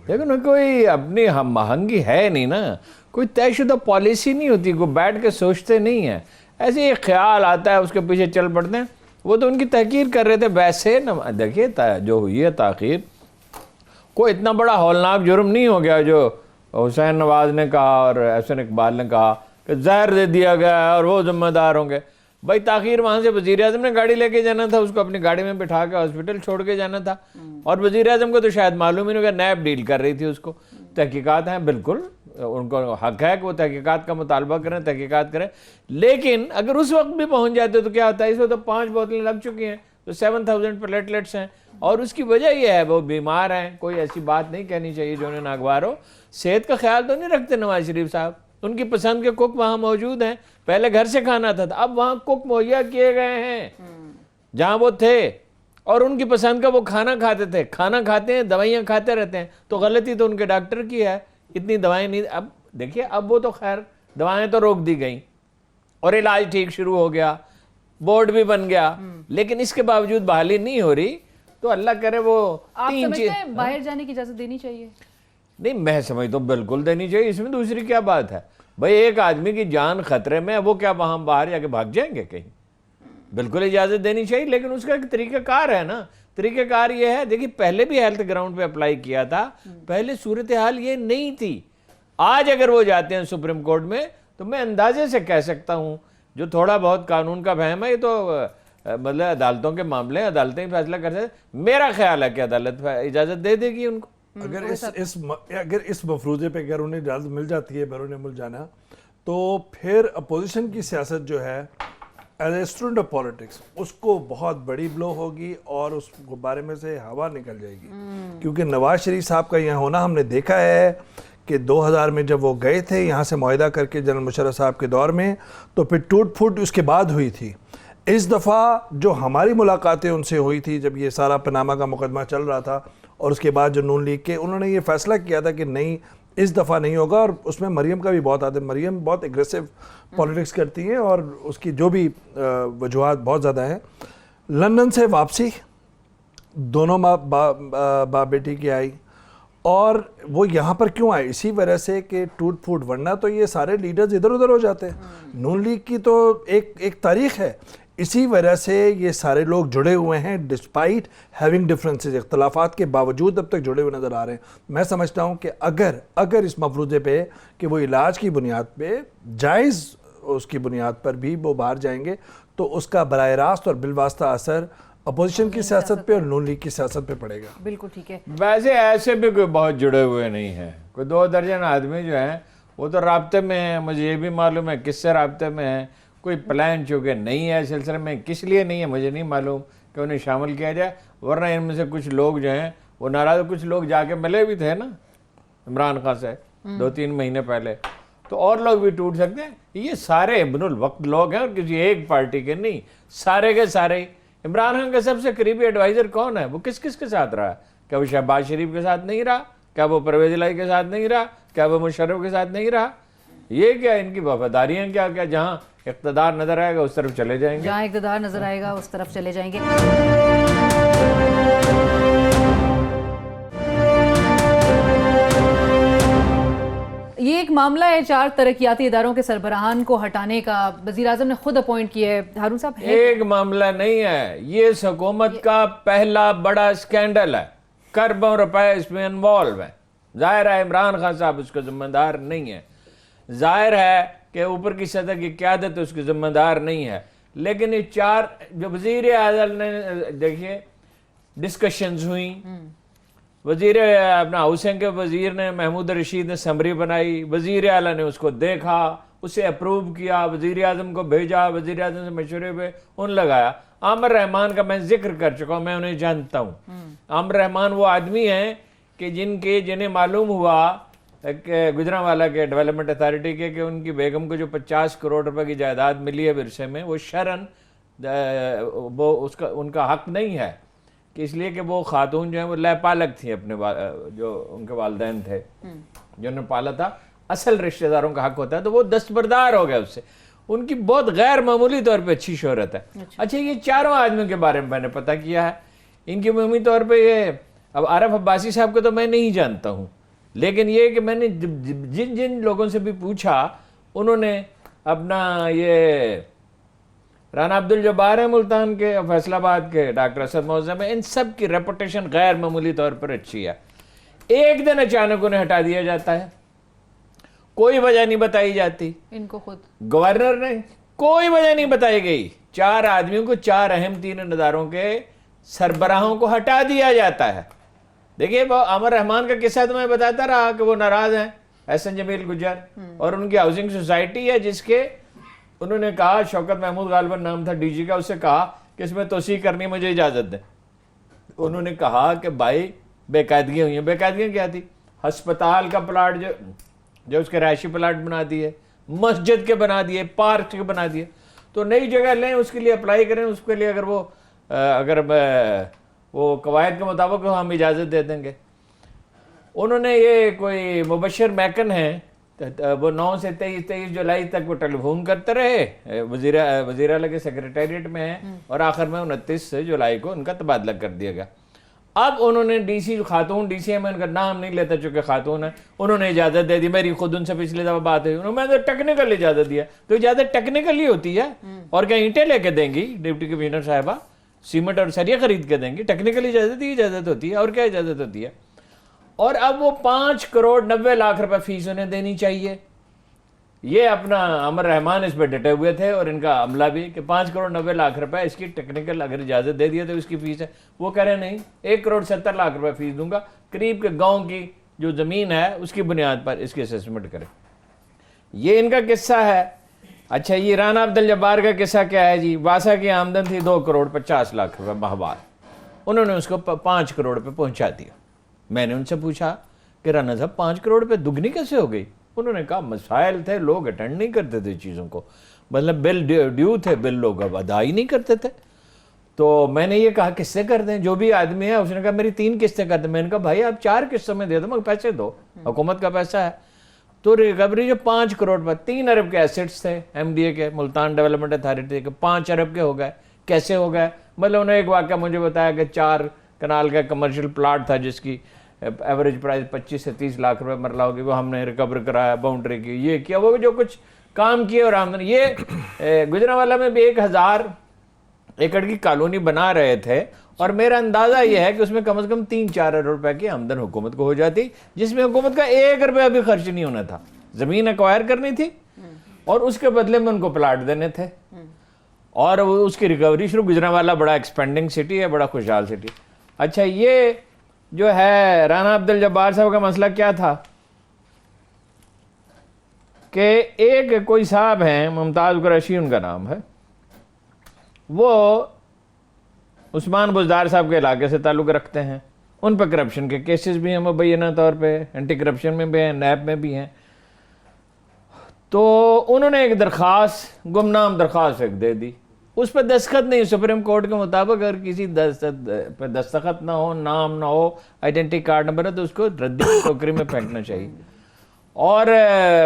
لیکن کوئی اپنی ہم آہنگی ہے نہیں نا، کوئی طے شدہ پالیسی نہیں ہوتی، کوئی بیٹھ کے سوچتے نہیں ہیں، ایسے ایک خیال آتا ہے اس کے پیچھے چل پڑتے ہیں. وہ تو ان کی تحقیر کر رہے تھے. ویسے دیکھیے جو ہوئی ہے تاخیر، کوئی اتنا بڑا ہولناک جرم نہیں ہو گیا جو حسین نواز نے کہا اور احسن اقبال نے کہا کہ زہر دے دیا گیا ہے اور وہ ذمہ دار ہوں گے. بھائی تاخیر وہاں سے وزیر اعظم نے گاڑی لے کے جانا تھا، اس کو اپنی گاڑی میں بٹھا کے ہاسپٹل چھوڑ کے جانا تھا، اور وزیر اعظم کو تو شاید معلوم ہی نہیں ہوگا، نیب ڈیل کر رہی تھی اس کو. تحقیقات ہیں، بالکل ان کو حق ہے کہ وہ تحقیقات کا مطالبہ کریں، تحقیقات کریں. لیکن اگر اس وقت بھی پہنچ جاتے تو کیا ہوتا ہے؟ اس وقت 5 بوتلیں لگ چکی ہیں تو 7000 پلیٹلیٹس ہیں، اور اس کی وجہ یہ ہے وہ بیمار ہیں. کوئی ایسی بات نہیں کہنی چاہیے جو انہیں ناگوار ہو. صحت کا خیال تو نہیں رکھتے نواز شریف صاحب. ان کی پسند کے کوک وہاں موجود ہیں. پہلے گھر سے کھانا تھا، اب وہاں کوک مہیا کیے گئے ہیں جہاں وہ تھے، اور ان کی پسند کا وہ کھانا کھاتے تھے. کھانا کھاتے ہیں، دوائیاں کھاتے رہتے ہیں. تو غلطی تو ان کے ڈاکٹر کی ہے، اتنی دوائیں نہیں. اب دیکھیے، اب وہ تو خیر دوائیں تو روک دی گئیں اور علاج ٹھیک شروع ہو گیا، بورڈ بھی بن گیا، لیکن اس کے باوجود بحالی نہیں ہو رہی. تو اللہ کرے وہ آپ سمجھتے ہیں باہر جانے کی اجازت دینی چاہیے؟ نہیں، میں سمجھتا ہوں بالکل دینی چاہیے. اس میں دوسری کیا بات ہے؟ بھائی ایک آدمی کی جان خطرے میں ہے، وہ کیا وہاں باہر جا کے بھاگ جائیں گے کہیں؟ بالکل اجازت دینی چاہیے، لیکن اس کا ایک طریقہ کار ہے نا. طریقہ کار یہ ہے، دیکھیے پہلے بھی ہیلتھ گراؤنڈ پہ اپلائی کیا تھا، پہلے صورتحال یہ نہیں تھی. آج اگر وہ جاتے ہیں سپریم کورٹ میں تو میں اندازے سے کہہ سکتا ہوں، جو تھوڑا بہت قانون کا فہم ہے، یہ تو مطلب عدالتوں کے معاملے عدالتیں فیصلہ کر سکتے. میرا خیال ہے کہ عدالت اجازت دے دے گی ان کو. اگر اس مفروضے پہ اگر انہیں اجازت مل جاتی ہے بیرون ملک جانا، تو پھر اپوزیشن کی سیاست جو ہے as a student of politics اس کو بہت بڑی بلو ہوگی اور اس بارے میں سے ہوا نکل جائے گی. کیونکہ نواز شریف صاحب کا یہاں ہونا ہم نے دیکھا ہے کہ 2000 میں جب وہ گئے تھے یہاں سے معاہدہ کر کے جنرل مشرف صاحب کے دور میں، تو پھر ٹوٹ پھوٹ اس کے بعد ہوئی تھی. اس دفعہ جو ہماری ملاقاتیں ان سے ہوئی تھی جب یہ سارا پاناما کا مقدمہ چل رہا تھا، اور اس کے بعد جو نون لیگ کے انہوں نے یہ فیصلہ کیا تھا کہ نہیں اس دفعہ نہیں ہوگا. اور اس میں مریم کا بھی بہت آتا ہے، مریم بہت ایگریسو پولیٹکس کرتی ہیں اور اس کی جو بھی وجوہات بہت زیادہ ہیں. لندن سے واپسی دونوں باپ بیٹی کی آئی، اور وہ یہاں پر کیوں آئے؟ اسی وجہ سے کہ ٹوٹ پھوٹ، ورنہ تو یہ سارے لیڈرز ادھر ادھر ہو جاتے ہیں. نون لیگ کی تو ایک تاریخ ہے. اسی وجہ سے یہ سارے لوگ جڑے ہوئے ہیں، ڈسپائٹ ہیونگ ڈفرینسز، اختلافات کے باوجود اب تک جڑے ہوئے نظر آ رہے ہیں. میں سمجھتا ہوں کہ اگر اس مفروضے پہ کہ وہ علاج کی بنیاد پہ جائز اس کی بنیاد پر بھی وہ باہر جائیں گے، تو اس کا براہ راست اور بالواسطہ اثر اپوزیشن کی سیاست پہ اور نون لیگ کی سیاست پہ پڑے گا. بالکل ٹھیک ہے. ویسے ایسے بھی کوئی بہت جڑے ہوئے نہیں ہیں، کوئی 2 درجن آدمی جو ہیں وہ تو رابطے میں ہیں. مجھے یہ بھی معلوم ہے کس سے رابطے میں ہیں. کوئی پلان چونکہ نہیں ہے سلسلے میں، کس لیے نہیں ہے مجھے نہیں معلوم کہ انہیں شامل کیا جائے. ورنہ ان میں سے کچھ لوگ جو ہیں وہ ناراض، کچھ لوگ جا کے ملے بھی تھے نا عمران خان سے 2-3 مہینے پہلے. تو اور لوگ بھی ٹوٹ سکتے ہیں. یہ سارے ابن الوقت لوگ ہیں اور کسی ایک پارٹی کے نہیں، سارے کے سارے. عمران خان کا سب سے قریبی ایڈوائزر کون ہے؟ وہ کس کس کے ساتھ رہا ہے؟ کیا وہ شہباز شریف کے ساتھ نہیں رہا؟ کیا وہ پرویز الہی کے ساتھ نہیں رہا؟ کیا وہ مشرف کے ساتھ نہیں رہا؟ یہ کیا ان کی وفاداریاں کیا کیا جہاں اقتدار نظر آئے گا اس طرف چلے جائیں گے، جہاں اقتدار نظر آئے گا اس طرف چلے جائیں گے۔ یہ ایک معاملہ ہے 4 ترقیاتی اداروں کے سربراہان کو ہٹانے کا، وزیر اعظم نے خود اپوائنٹ کیا ہے۔ ہارون صاحب ایک معاملہ نہیں ہے، یہ اس حکومت کا پہلا بڑا سکینڈل ہے، کربوں روپے اس میں انوالو ہیں۔ ظاہر ہے عمران خان صاحب اس کا ذمہ دار نہیں ہے، ظاہر ہے کہ اوپر کی سطح کی قیادت اس کی ذمہ دار نہیں ہے، لیکن یہ 4 جو وزیر اعظم نے دیکھیے ڈسکشنز ہوئیں، وزیر اپنا ہاؤسنگ کے وزیر نے محمود رشید نے سمری بنائی، وزیر اعلیٰ نے اس کو دیکھا، اسے اپروو کیا، وزیر اعظم کو بھیجا، وزیر اعظم سے مشورے پہ ان لگایا۔ عامر رحمان کا میں ذکر کر چکا ہوں، میں انہیں جانتا ہوں۔ عامر رحمان وہ آدمی ہیں کہ جنہیں معلوم ہوا کہ گجرانوالہ کے ڈیولپمنٹ اتھارٹی کے کہ ان کی بیگم کو جو 50 کروڑ روپے کی جائیداد ملی ہے ورثے میں، وہ شرعاً وہ ان کا حق نہیں ہے، کہ اس لیے کہ وہ خاتون جو ہیں وہ لے پالک تھیں، اپنے جو ان کے والدین تھے جنہوں نے پالا تھا، اصل رشتہ داروں کا حق ہوتا ہے، تو وہ دستبردار ہو گئے اس سے۔ ان کی بہت غیر معمولی طور پہ اچھی شہرت ہے۔ اچھا یہ 4 آدمیوں کے بارے میں نے پتہ کیا ہے، ان کی عمومی طور پہ یہ اب عارف عباسی صاحب کو تو میں نہیں جانتا ہوں، لیکن یہ کہ میں نے جن لوگوں سے بھی پوچھا انہوں نے اپنا یہ رانا عبدالجبار ہے ملتان کے، فیصل آباد کے، ڈاکٹر اسد معظم ہے، ان سب کی ریپوٹیشن غیر معمولی طور پر اچھی ہے۔ ایک دن اچانک انہیں ہٹا دیا جاتا ہے، کوئی وجہ نہیں بتائی جاتی، ان کو خود گورنر نے کوئی وجہ نہیں بتائی گئی، 4 آدمیوں کو 4 اہم 3 اداروں کے سربراہوں کو ہٹا دیا جاتا ہے۔ دیکھیے وہ عامر رحمان کا قصہ تو میں بتاتا رہا کہ وہ ناراض ہیں، احسن جمیل گجر، اور ان کی ہاؤسنگ سوسائٹی ہے جس کے انہوں نے کہا، شوکت محمود غالباً نام تھا ڈی جی کا، اس سے کہا کہ اس میں توسیع کرنی مجھے اجازت دیں۔ انہوں نے کہا کہ بھائی بے قاعدگیاں ہوئی ہیں۔ بے قاعدگیاں کیا تھی؟ ہسپتال کا پلاٹ جو اس کے رہائشی پلاٹ بنا دیے، مسجد کے بنا دیے، پارک کے بنا دیے، تو نئی جگہ لیں، اس کے لیے اپلائی کریں، اس کے لیے اگر وہ قواعد کے مطابق ہم اجازت دے دیں گے۔ انہوں نے یہ کوئی مبشر میکن ہیں، وہ 9 سے 23 جولائی تک وہ ٹیلی فون کرتے رہے، وزیر اعلیٰ کے سیکریٹریٹ میں ہیں، اور آخر میں 29 جولائی کو ان کا تبادلہ کر دیا گیا۔ اب انہوں نے ڈی سی خاتون ڈی سی میں ان کا نام نہیں لیتا چونکہ خاتون ہے، انہوں نے اجازت دے دی۔ میری خود ان سے پچھلی دفعہ بات ہوئی، انہوں نے ٹیکنیکل اجازت دیا، تو اجازت ٹیکنیکل ہی ہوتی ہے، اور کیا اینٹیں لے کے دیں گی ڈپٹی کمشنر صاحبہ، سیمنٹ اور سریا خرید کے دیں گی؟ ٹیکنیکل اجازت ہی اجازت ہوتی ہے، اور کیا اجازت ہوتی ہے؟ اور اب وہ 5 کروڑ 90 لاکھ روپے فیس انہیں دینی چاہیے۔ یہ اپنا عامر رحمان اس پہ ڈٹے ہوئے تھے، اور ان کا عملہ بھی، کہ 5 کروڑ 90 لاکھ روپے اس کی ٹیکنیکل اگر اجازت دے دیا تو اس کی فیس ہے۔ وہ کہہ رہے نہیں، 1 کروڑ 70 لاکھ روپے فیس دوں گا، قریب کے گاؤں کی جو زمین ہے اس کی بنیاد پر اس کی اسسمنٹ کرے۔ یہ ان کا قصہ ہے۔ اچھا یہ رانا عبدالجبار کا قصہ کیا ہے جی؟ واسا کی آمدن تھی 2 کروڑ 50 لاکھ روپے ماہوار، انہوں نے اس کو 5 کروڑ پہ پہنچا دیا۔ میں نے ان سے پوچھا کہ رانا صاحب 5 کروڑ پہ دگنی کیسے ہو گئی؟ انہوں نے کہا مسائل تھے، لوگ اٹینڈ نہیں کرتے تھے چیزوں کو، مطلب بل ڈیو تھے، بل لوگ اب ادا ہی نہیں کرتے تھے۔ تو میں نے یہ کہا قسطیں کر دیں، جو بھی آدمی ہے اس نے کہا میری 3 قسطیں کر دیں۔ میں نے کہا بھائی آپ 4 قسطوں میں دے دو، مگر پیسے دو، حکومت کا پیسہ ہے۔ تو ریکوری جو 5 کروڑ پر 3 ارب کے ایسٹس تھے ایم ڈی اے کے، ملتان ڈیولپمنٹ اتھارٹی کے، 5 ارب کے ہو گئے۔ کیسے ہو گئے؟ مطلب انہوں نے ایک واقعہ مجھے بتایا کہ 4 کنال کا کمرشل پلاٹ تھا جس کی ایوریج پرائز 25 سے 30 لاکھ روپے مرلہ ہوگی، وہ ہم نے ریکور کرایا، باؤنڈری کی، یہ کیا، وہ جو کچھ کام کیے اور آمدن۔ یہ گجرانوالہ میں بھی 1000 ایکڑ کی کالونی بنا رہے تھے، اور میرا اندازہ یہ ہے کہ اس میں کم از کم 3-4 ارب روپے کی آمدن حکومت کو ہو جاتی، جس میں حکومت کا 1 روپیہ بھی خرچ نہیں ہونا تھا۔ زمین ایکوائر کرنی تھی اور اس کے بدلے میں ان کو پلاٹ دینے تھے، اور اس کی ریکوری شروع۔ گجرانوالہ بڑا ایکسپینڈنگ سٹی ہے، بڑا خوشحال سٹی۔ اچھا یہ جو ہے رانا عبدالجبار صاحب کا مسئلہ کیا تھا کہ ایک کوئی صاحب ہیں، ممتاز قریشی ان کا نام ہے، وہ عثمان بزدار صاحب کے علاقے سے تعلق رکھتے ہیں، ان پہ کرپشن کے کیسز بھی ہیں مبینہ طور پہ، اینٹی کرپشن میں بھی ہیں، نیب میں بھی ہیں۔ تو انہوں نے ایک درخواست، گمنام درخواست ایک دے دی اس پہ دستخط نہیں, سپریم کورٹ کے مطابق اگر کسی پہ دستخط نہ ہو, نام نہ ہو, آئیڈینٹی کارڈ نمبر ہے, تو اس کو ردی ٹوکری میں پھینکنا چاہیے. اور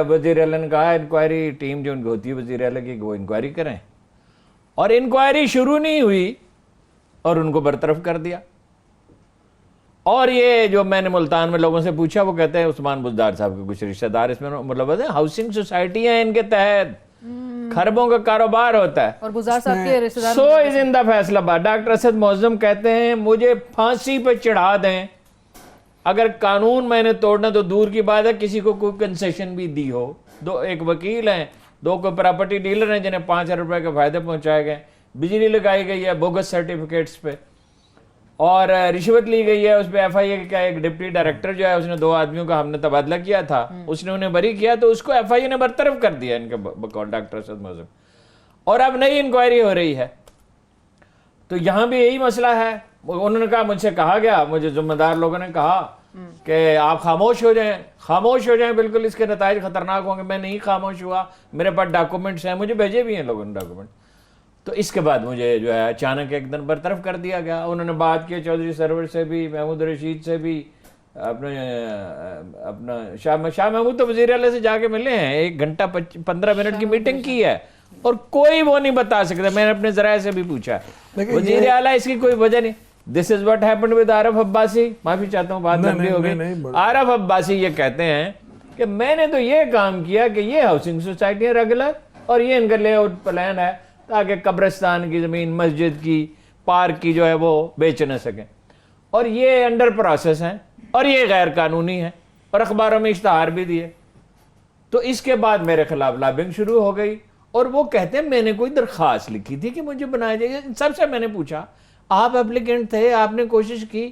وزیر اعلیٰ نے کہا انکوائری ٹیم جو ان کی ہوتی ہے وزیر اعلیٰ کی, وہ انکوائری کریں, اور انکوائری شروع نہیں ہوئی اور ان کو برطرف کر دیا. اور یہ جو میں نے ملتان میں لوگوں سے پوچھا, وہ کہتے ہیں عثمان بزدار صاحب کے کچھ رشتہ دار اس میں ملوث ہیں, ہاؤسنگ سوسائٹی ہیں ان کے تحت, خربوں کا کاروبار ہوتا ہے. اور بزدار صاحب کے رشتہ دار سو از ان دا فیصلہ باد. ڈاکٹر اسد معظم کہتے ہیں مجھے پھانسی پہ چڑھا دیں, اگر قانون میں نے توڑنا تو دور کی بات ہے, کسی کو کوئی کنسیشن بھی دی ہو. ایک وکیل ہیں, دو کوئی پراپرٹی ڈیلر ہیں جنہیں 5,000 روپے کے فائدے پہنچائے گئے, بجلی لگائی گئی ہے بوگس سرٹیفکیٹس پہ, اور رشوت لی گئی ہے. اس پہ ایف آئی اے کا ایک ڈپٹی ڈائریکٹر جو ہے, اس نے 2 آدمیوں کا ہم نے تبادلہ کیا تھا, اس نے انہیں بری کیا, تو اس کو ایف آئی اے نے برطرف کر دیا ان کے بقول ڈاکٹر اسد معظم. اور اب نئی انکوائری ہو رہی ہے. تو یہاں بھی یہی مسئلہ ہے. انہوں نے کہا, مجھ سے کہا گیا, مجھے ذمہ دار لوگوں نے کہا کہ آپ خاموش ہو جائیں, خاموش ہو جائیں, بالکل اس کے نتائج خطرناک ہوں گے. میں نہیں خاموش ہوا, میرے پاس ڈاکومنٹس ہیں, مجھے بھیجے بھی ہیں لوگوں نے ڈاکومنٹ. تو اس کے بعد مجھے جو ہے اچانک ایک دن برطرف کر دیا گیا. انہوں نے بات کی چودھری سرور سے بھی, محمود رشید سے بھی, اپنا شاہ محمود تو وزیر اعلیٰ سے جا کے ملے ہیں, 1 گھنٹہ 15 منٹ کی میٹنگ کی ہے, اور کوئی وہ نہیں بتا سکتا. میں نے اپنے ذرائع سے بھی پوچھا, وزیر اعلیٰ اس کی کوئی وجہ نہیں. دس از واٹ ہیپنڈ ود عارف عباسی. معافی چاہتا ہوں بات لمبی ہو گئی. عارف عباسی یہ کہتے ہیں کہ میں نے تو یہ کام کیا کہ یہ ہاؤسنگ سوسائٹی ریگولر, اور یہ ان کا لے آؤٹ پلان ہے تاکہ قبرستان کی زمین, مسجد کی, پارک کی جو ہے وہ بیچ نہ سکیں, اور یہ انڈر پروسیس ہیں, اور یہ غیر قانونی ہے, اور اخباروں میں اشتہار بھی دیے. تو اس کے بعد میرے خلاف لابنگ شروع ہو گئی. اور وہ کہتے ہیں میں نے کوئی درخواست لکھی تھی کہ مجھے بنایا جائے. سب سے میں نے پوچھا, آپ اپلیکینٹ تھے, آپ نے کوشش کی,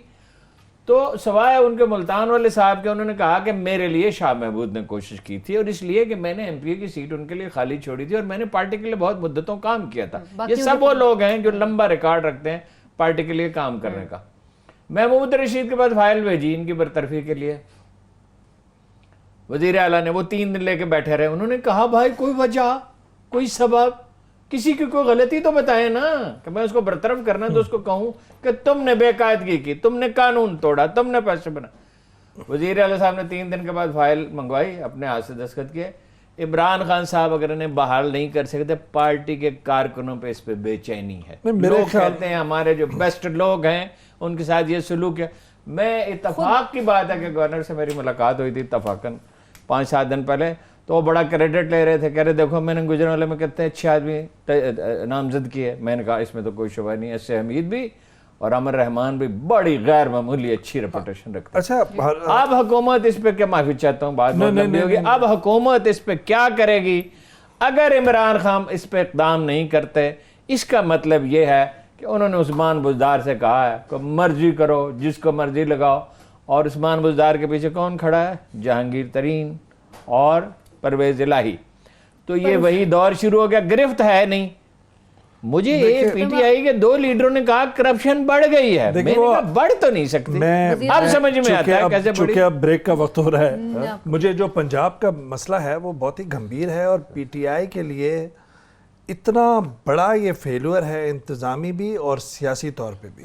تو سوائے ان کے ملتان والے صاحب کے, انہوں نے کہا کہ میرے لیے شاہ محمود نے کوشش کی تھی, اور اس لیے کہ میں نے ایم پی اے کی سیٹ ان کے لیے خالی چھوڑی تھی, اور میں نے پارٹی کے لیے بہت مدتوں کام کیا تھا. یہ سب وہ لوگ ہیں جو لمبا ریکارڈ رکھتے ہیں پارٹی کے لیے کام کرنے کا. محمود رشید کے بعد فائل بھیجی ان کی برطرفی کے لیے. وزیر اعلیٰ نے وہ 3 دن لے کے بیٹھے رہے. انہوں نے کہا بھائی کوئی وجہ, کوئی سبب, کسی کی کوئی غلطی تو بتائیں نا, کہ میں اس کو برطرف کرنا تو اس کو کہوں کہ تم نے بے قاعدگی کی, تم نے قانون توڑا, تم نے پیسے بنا. وزیر اعلیٰ صاحب نے 3 دن کے بعد فائل منگوائی, اپنے ہاتھ سے دستخط کیے. عمران خان صاحب اگر انہیں بحال نہیں کر سکتے, پارٹی کے کارکنوں پہ اس پہ بے چینی ہے. لوگ کہتے ہیں ہمارے جو بیسٹ لوگ ہیں ان کے ساتھ یہ سلوک ہے. میں اتفاق کی بات ہے کہ گورنر سے میری ملاقات ہوئی تھی اتفاقاً 5-7 دن پہلے, تو وہ بڑا کریڈٹ لے رہے تھے, کہہ رہے دیکھو میں نے گجران والے میں کہتے ہیں 6 آدمی نامزد کیے. میں نے کہا اس میں تو کوئی شبہ نہیں, ایس اے حمید بھی اور عمر رحمان بھی بڑی غیر معمولی اچھی ریپوٹیشن رکھتے ہیں. اچھا, اب حکومت اس پہ کیا, معافی چاہتا ہوں بات بہت لمبی ہوگی, اب حکومت اس پہ کیا کرے گی اگر عمران خان اس پہ اقدام نہیں کرتے؟ اس کا مطلب یہ ہے کہ انہوں نے عثمان بزدار سے کہا ہے کہ مرضی کرو, جس کو مرضی لگاؤ. اور عثمان بزدار کے پیچھے کون کھڑا ہے؟ جہانگیر ترین اور پرویز الہی. تو یہ وہی دور شروع ہو گیا. گرفت ہے نہیں. مجھے یہ پی ٹی آئی کے 2 لیڈروں نے کہا کرپشن بڑھ گئی ہے. میں نے کہا بڑھ تو نہیں سکتی. اب سمجھ میں آتا ہے کیسے بڑھی. چونکہ اب بریک کا وقت ہو رہا ہے, مجھے جو پنجاب کا مسئلہ ہے وہ بہت ہی گھمبیر ہے, اور پی ٹی آئی کے لیے اتنا بڑا یہ فیلور ہے, انتظامی بھی اور سیاسی طور پہ بھی.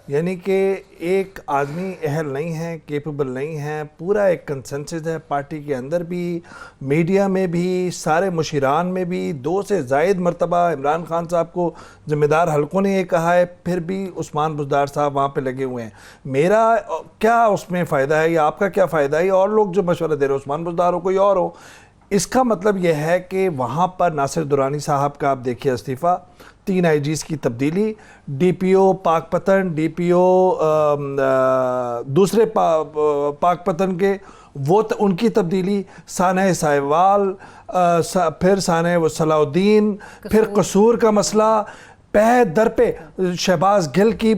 یعنی کہ ایک آدمی اہل نہیں ہے, کیپیبل نہیں ہے, پورا ایک کنسنسس ہے پارٹی کے اندر بھی, میڈیا میں بھی, سارے مشیران میں بھی. 2 سے زائد مرتبہ عمران خان صاحب کو ذمہ دار حلقوں نے یہ کہا ہے, پھر بھی عثمان بزدار صاحب وہاں پہ لگے ہوئے ہیں. میرا کیا اس میں فائدہ ہے, یا آپ کا کیا فائدہ ہے, اور لوگ جو مشورہ دے رہے عثمان بزدار ہو کوئی اور ہو. اس کا مطلب یہ ہے کہ وہاں پر ناصر درانی صاحب کا آپ دیکھیے استعفیٰ, 3 آئی جیز کی تبدیلی, ڈی پی او پاک پتن, ڈی پی او دوسرے پاک پتن کے وہ ان کی تبدیلی, سانحہ سائیوال, پھر سانحہ صلاح الدین, پھر قصور کا مسئلہ, پہ در پہ شہباز گل کی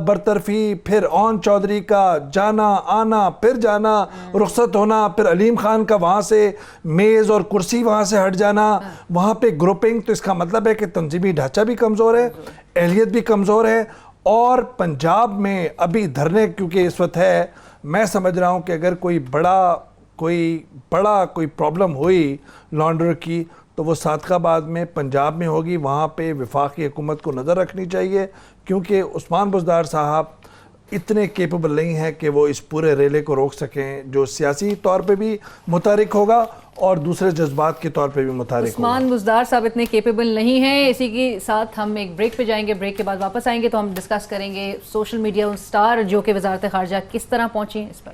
برطرفی, پھر اون چودھری کا جانا آنا, پھر جانا رخصت ہونا, پھر علیم خان کا وہاں سے میز اور کرسی وہاں سے ہٹ جانا, وہاں پہ گروپنگ. تو اس کا مطلب ہے کہ تنظیمی ڈھانچہ بھی کمزور ہے, اہلیت بھی کمزور ہے. اور پنجاب میں ابھی دھرنے کیونکہ اس وقت ہے, میں سمجھ رہا ہوں کہ اگر کوئی بڑا پرابلم ہوئی لانڈر کی, تو وہ صادق آباد میں پنجاب میں ہوگی. وہاں پہ وفاقی حکومت کو نظر رکھنی چاہیے کیونکہ عثمان بزدار صاحب اتنے کیپیبل نہیں ہیں کہ وہ اس پورے ریلے کو روک سکیں, جو سیاسی طور پہ بھی متحرک ہوگا اور دوسرے جذبات کے طور پہ بھی متحرک ہوگا. عثمان بزدار صاحب اتنے کیپیبل نہیں ہیں. اسی کے ساتھ ہم ایک بریک پہ جائیں گے, بریک کے بعد واپس آئیں گے تو ہم ڈسکس کریں گے سوشل میڈیا اسٹار جو کہ وزارت خارجہ کس طرح پہنچی ہیں اس پر.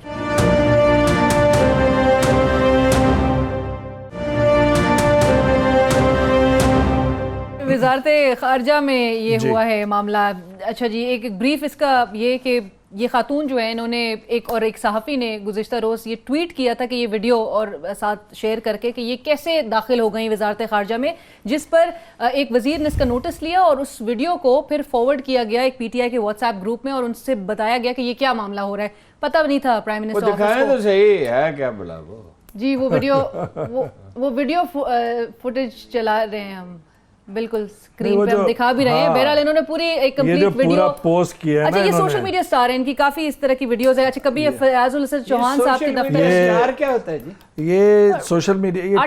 وزارت خارجہ میں یہ ہوا ہے معاملہ. اچھا جی, ایک بریف اس کا یہ کہ یہ خاتون جو ہے انہوں نے ایک صحافی نے گزشتہ روز یہ ٹویٹ کیا تھا کہ یہ ویڈیو اور ساتھ شیئر کر کے کہ یہ کیسے داخل ہو گئیں وزارت خارجہ میں, جس پر ایک وزیر نے اس کا نوٹس لیا اور اس ویڈیو کو پھر فارورڈ کیا گیا ایک پی ٹی آئی کے واٹس ایپ گروپ میں اور ان سے بتایا گیا کہ یہ کیا معاملہ ہو رہا ہے. پتہ نہیں تھا پرائم منسٹر آفس کو. دکھائیں تو صحیح ہے کیا بلا وہ جی وہ ویڈیو فوٹیج چلا رہے ہیں ہم, بالکل اسکرین پہ ہم دکھا بھی رہے ہیں. بہرحال انہوں نے پوری ایک کمپلیٹ ویڈیو پوسٹ کیا ہے. اچھا یہ سوشل میڈیا سٹار ہیں, ان کی کافی اس طرح کی ویڈیوز ہیں. اچھا کبھی فیاض الحسن چوہان صاحب کے دفتر سٹار کیا ہوتا ہے جی؟ یہ سوشل میڈیا, یہ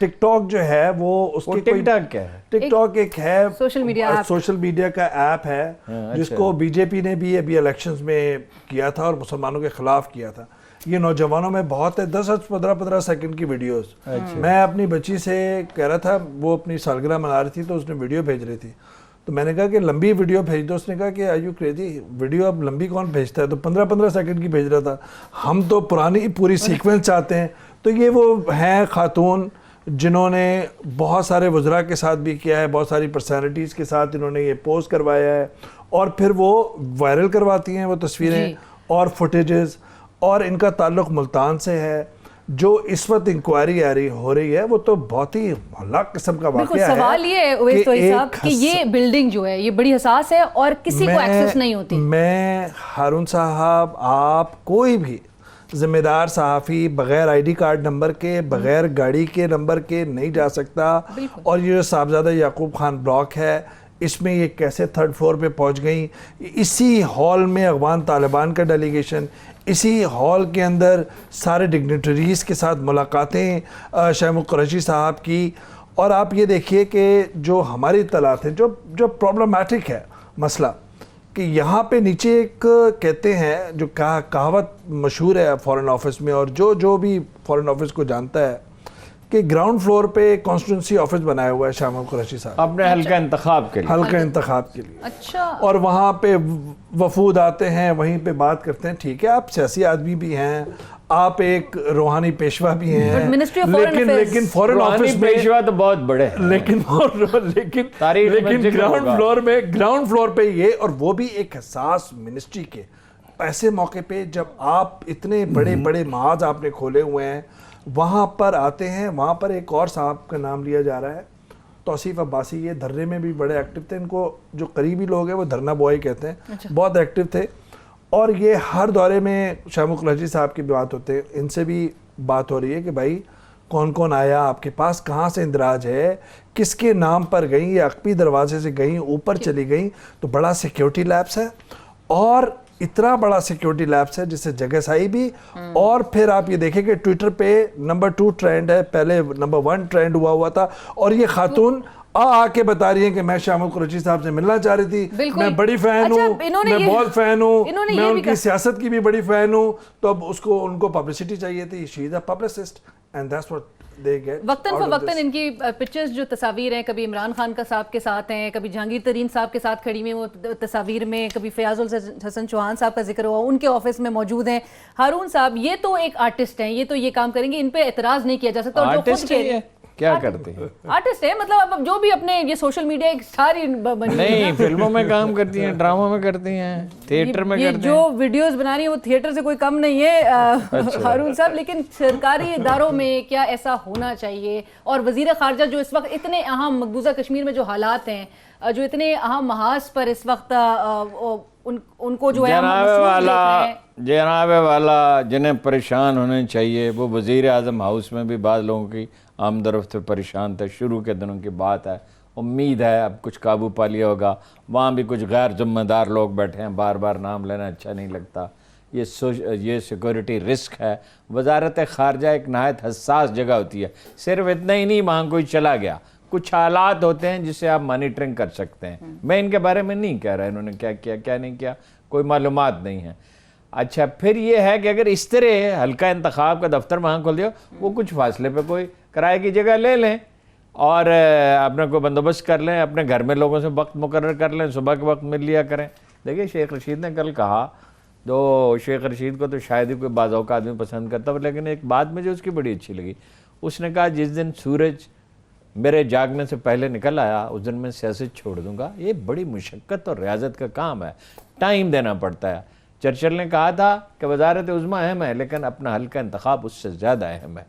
ٹک ٹاک جو ہے وہ اس کی ٹک ٹاک کیا ہے؟ ٹک ٹاک ایک ہے سوشل میڈیا کا ایپ ہے جس کو بی جے پی نے بھی ابھی الیکشنز میں کیا تھا اور مسلمانوں کے خلاف کیا تھا. یہ نوجوانوں میں بہت ہے, 10-15 سیکنڈ کی ویڈیوز. میں اپنی بچی سے کہہ رہا تھا, وہ اپنی سالگرہ منا رہی تھی تو اس نے ویڈیو بھیج رہی تھی, تو میں نے کہا کہ لمبی ویڈیو بھیج دو. اس نے کہا کہ آر یو کریزی, ویڈیو اب لمبی کون بھیجتا ہے؟ تو 15 سیکنڈ کی بھیج رہا تھا. ہم تو پرانی پوری سیکوینس چاہتے ہیں. تو یہ وہ ہیں خاتون جنہوں نے بہت سارے وزراء کے ساتھ بھی کیا ہے, بہت ساری پرسنالٹیز کے ساتھ انہوں نے یہ پوسٹ کروایا ہے اور پھر وہ وائرل کرواتی ہیں وہ تصویریں اور فوٹیجز. اور ان کا تعلق ملتان سے ہے. جو اس وقت انکوائری ہو رہی ہے وہ تو بہت ہی ہلاک قسم کا واقعہ ہے. سوال یہ ہے اویس توئی صاحب کہ یہ بلڈنگ جو ہے یہ بڑی حساس ہے اور کسی کو ایکسس نہیں ہوتی. میں ہارون صاحب, آپ کوئی بھی ذمہ دار صحافی بغیر آئی ڈی کارڈ نمبر کے, بغیر گاڑی کے نمبر کے نہیں جا سکتا. اور یہ جو صاحبزادہ یعقوب خان بلاک ہے اس میں یہ کیسے 3rd فلور پہ پہنچ گئیں. اسی ہال میں افغان طالبان کا ڈیلیگیشن, اسی ہال کے اندر سارے ڈگنیٹریز کے ساتھ ملاقاتیں شیخ قریشی صاحب کی. اور آپ یہ دیکھیے کہ جو ہماری اطلاعات ہیں جو پرابلمیٹک ہے مسئلہ, کہ یہاں پہ نیچے ایک کہتے ہیں جو کہاوت مشہور ہے فورن آفس میں, اور جو بھی فورن آفس کو جانتا ہے, کہ گراؤنڈ فلور پہ کانسٹیٹوئنسی آفس بنایا ہوا ہے شاہ قریشی صاحب اپنے حلقہ انتخاب کے لیے. اچھا. اور وہاں پہ وفود آتے ہیں, وہیں پہ بات کرتے ہیں. ٹھیک ہے, آپ سیاسی آدمی بھی ہیں, آپ ایک روحانی پیشوا بھی ہیں, لیکن فورن آفس میں پیشوا تو بہت بڑے ہیں, لیکن گراؤنڈ فلور پہ یہ, اور وہ بھی ایک حساس منسٹری کے ایسے موقع پہ جب آپ اتنے بڑے بڑے محاذ آپ نے کھولے ہوئے ہیں, وہاں پر آتے ہیں. وہاں پر ایک اور صاحب کا نام لیا جا رہا ہے, توصیف عباسی. یہ دھرنے میں بھی بڑے ایکٹیو تھے. ان کو جو قریبی لوگ ہیں وہ دھرنا بوائے کہتے ہیں, بہت ایکٹیو تھے. اور یہ ہر دورے میں شیخ قریشی صاحب کی بات ہوتے ہیں, ان سے بھی بات ہو رہی ہے کہ بھائی کون کون آیا آپ کے پاس, کہاں سے اندراج ہے, کس کے نام پر گئیں, یہ عقبی دروازے سے گئیں, اوپر چلی گئیں. تو بڑا سیکیورٹی لیپس ہے, اور اتنا بڑا سیکیورٹی لیپس ہے جس سے جگہ سائی بھی. اور پھر آپ یہ دیکھیں کہ ٹویٹر پہ نمبر 2 ٹرینڈ ہے, پہلے نمبر 1 ٹرینڈ ہوا تھا. اور یہ خاتون آ کے بتا رہی ہیں کہ میں شیخ قریشی صاحب سے ملنا چاہ رہی تھی, میں بڑی فین ہوں, میں بہت فین ہوں, میں ان کی سیاست کی بھی بڑی فین ہوں. تو اب ان کو پبلسٹی چاہیے تھی. She is a publicist and that's what they get. وقتاً فوقتاً ان کی پکچرز جو تصاویر ہیں, کبھی عمران خان کا صاحب کے ساتھ ہیں, کبھی جہانگیر ترین صاحب کے ساتھ کھڑی میں وہ تصاویر میں, کبھی فیاض الحسن چوہان صاحب کا ذکر ہوا, ان کے آفس میں موجود ہیں. ہارون صاحب یہ تو ایک آرٹسٹ ہیں, یہ تو یہ کام کریں گے, ان پہ اعتراض نہیں کیا جا سکتا. اور جو خود کیا کرتے ہیں آرٹسٹ ہے, مطلب اب جو بھی اپنے یہ سوشل میڈیا ایک ساری نہیں, فلموں میں کام کرتی ہیں, ڈراموں میں کرتی ہیں, تھیٹر میں کرتی ہیں, جو ویڈیوز بنا رہی ہیں وہ تھیٹر سے کوئی کم نہیں ہے ہارون صاحب. لیکن سرکاری اداروں میں کیا ایسا ہونا چاہیے؟ اور وزیر خارجہ جو اس وقت اتنے اہم مقبوضہ کشمیر میں جو حالات ہیں, جو اتنے اہم محاذ پر اس وقت ان کو جو ہے جناب والا جنہیں پریشان ہونے چاہیے, وہ وزیر اعظم ہاؤس میں بھی بعض لوگوں کی آمد و رفت پریشان تھے. شروع کے دنوں کی بات ہے, امید ہے اب کچھ قابو پا لیا ہوگا. وہاں بھی کچھ غیر ذمہ دار لوگ بیٹھے ہیں, بار بار نام لینا اچھا نہیں لگتا. یہ سیکورٹی رسک ہے. وزارت خارجہ ایک نہایت حساس جگہ ہوتی ہے. صرف اتنا ہی نہیں وہاں کوئی چلا گیا, کچھ حالات ہوتے ہیں جس سے آپ مانیٹرنگ کر سکتے ہیں. میں ان کے بارے میں نہیں کہہ رہا انہوں نے کیا کیا کیا نہیں کیا, کوئی معلومات نہیں ہے. اچھا پھر یہ ہے کہ اگر اس طرح حلقہ انتخاب کا دفتر وہاں کھول دیا, وہ کچھ فاصلے پہ کوئی کرائے کی جگہ لے لیں اور اپنا کوئی بندوبست کر لیں, اپنے گھر میں لوگوں سے وقت مقرر کر لیں, صبح کے وقت مل لیا کریں. دیکھیے شیخ رشید نے کل کہا, تو شیخ رشید کو تو شاید ہی کوئی بعض اوقات آدمی پسند کرتا, لیکن ایک بات مجھے اس کی بڑی اچھی لگی. اس نے کہا جس دن سورج میرے جاگنے سے پہلے نکل آیا اس دن میں سیاست چھوڑ دوں گا. یہ بڑی مشقت اور ریاضت کا کام ہے, ٹائم دینا پڑتا ہے. چرچل نے کہا تھا کہ وزارت عظمیٰ اہم ہے لیکن اپنا حلقہ انتخاب اس سے زیادہ اہم ہے.